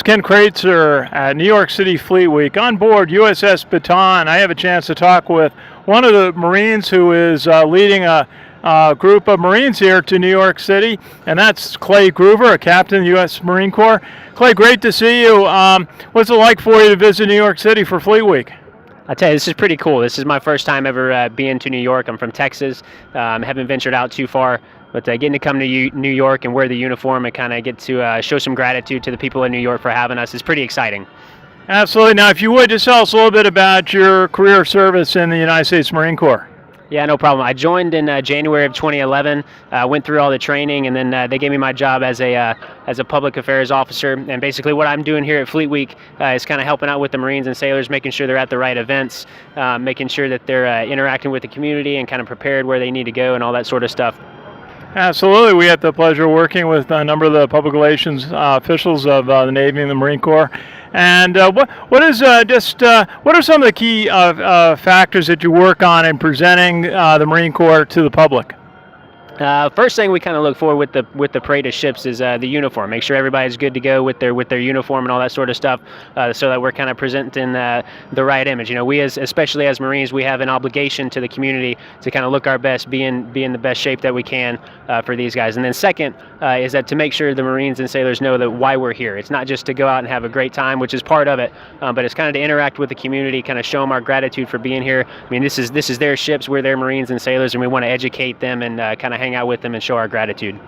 Ken Kraetzer at New York City Fleet Week. On board USS Bataan, I have a chance to talk with one of the Marines who is leading a group of Marines here to New York City, and that's Clay Groover, a captain in the U.S. Marine Corps. Clay, great to see you. What's it like for you to visit New York City for Fleet Week? I tell you, this is pretty cool. This is my first time ever being to New York. I'm from Texas. Haven't ventured out too far, but getting to come to New York and wear the uniform and kind of get to show some gratitude to the people in New York for having us is pretty exciting. Absolutely. Now, if you would, just tell us a little bit about your career of service in the United States Marine Corps. Yeah, no problem. I joined in January of 2011, went through all the training, and then they gave me my job as a public affairs officer. And basically what I'm doing here at Fleet Week is kind of helping out with the Marines and sailors, making sure they're at the right events, making sure that they're interacting with the community and kind of prepared where they need to go and all that sort of stuff. Absolutely. We had the pleasure of working with a number of the public relations officials of the Navy and the Marine Corps. And what are some of the key factors that you work on in presenting the Marine Corps to the public? First thing we kind of look for with the parade of ships is the uniform. Make sure everybody's good to go with their uniform and all that sort of stuff, so that we're kind of presenting the right image. You know, we especially as Marines, we have an obligation to the community to kind of look our best, be in the best shape that we can for these guys. And then second is that to make sure the Marines and sailors know that why we're here. It's not just to go out and have a great time, which is part of it, but it's kind of to interact with the community, kind of show them our gratitude for being here. I mean, this is their ships, we're their Marines and sailors, and we want to educate them and kind of hang out with them and show our gratitude.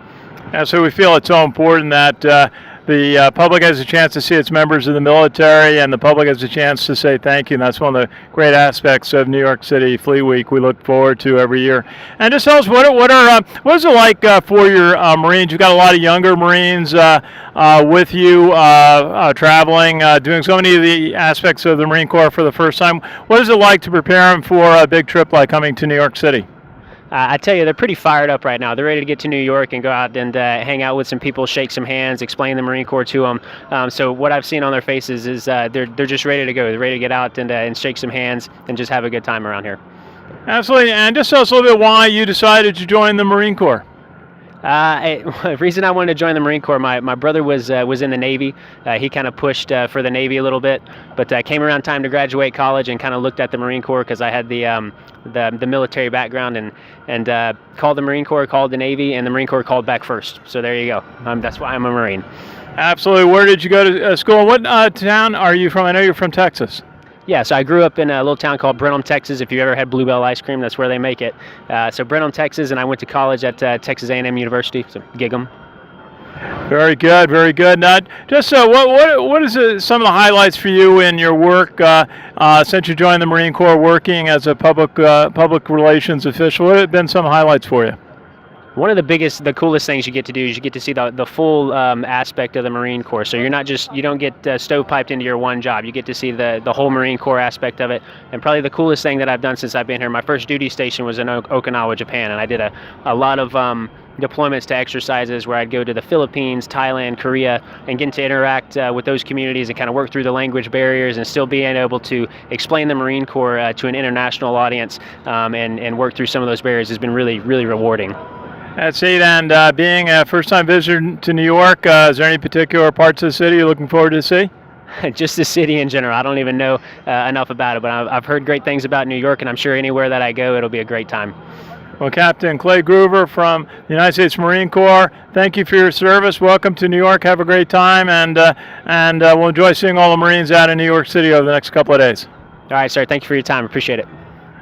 So we feel it's so important that the public has a chance to see its members of the military, and the public has a chance to say thank you. And that's one of the great aspects of New York City Fleet Week we look forward to every year. And just tell us, what is it like for your Marines? You've got a lot of younger Marines with you traveling, doing so many of the aspects of the Marine Corps for the first time. What is it like to prepare them for a big trip like coming to New York City? I tell you, they're pretty fired up right now. They're ready to get to New York and go out and hang out with some people, shake some hands, explain the Marine Corps to them. So what I've seen on their faces is they're just ready to go. They're ready to get out and shake some hands and just have a good time around here. Absolutely. And just tell us a little bit why you decided to join the Marine Corps. The reason I wanted to join the Marine Corps, my brother was in the Navy. He kind of pushed for the Navy a little bit, but came around time to graduate college and kind of looked at the Marine Corps because I had the military background and called the Marine Corps, called the Navy, and the Marine Corps called back first. So there you go. That's why I'm a Marine. Absolutely. Where did you go to school? What town are you from? I know you're from Texas. Yeah, so I grew up in a little town called Brenham, Texas. If you ever had Bluebell ice cream, that's where they make it. So Brenham, Texas, and I went to college at Texas A&M University, so gig 'em. Very good, very good. Now, just what is some of the highlights for you in your work since you joined the Marine Corps, working as a public relations official? What have been some highlights for you? One of the coolest things you get to do is you get to see the full aspect of the Marine Corps. So you don't get stovepiped into your one job. You get to see the whole Marine Corps aspect of it. And probably the coolest thing that I've done since I've been here, my first duty station was in Okinawa, Japan, and I did a lot of deployments to exercises where I'd go to the Philippines, Thailand, Korea, and get to interact with those communities and kind of work through the language barriers and still being able to explain the Marine Corps to an international audience and work through some of those barriers has been really, really rewarding. That's it. And being a first-time visitor to New York, is there any particular parts of the city you're looking forward to see? Just the city in general. I don't even know enough about it, but I've heard great things about New York, and I'm sure anywhere that I go, it'll be a great time. Well, Captain Clay Groover from the United States Marine Corps, thank you for your service. Welcome to New York. Have a great time, and we'll enjoy seeing all the Marines out in New York City over the next couple of days. All right, sir. Thank you for your time. Appreciate it.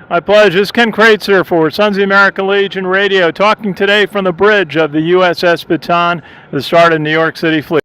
My pleasure. This is Ken Kraetzer for Sons of the American Legion Radio, talking today from the bridge of the USS Bataan, the start of New York City Fleet.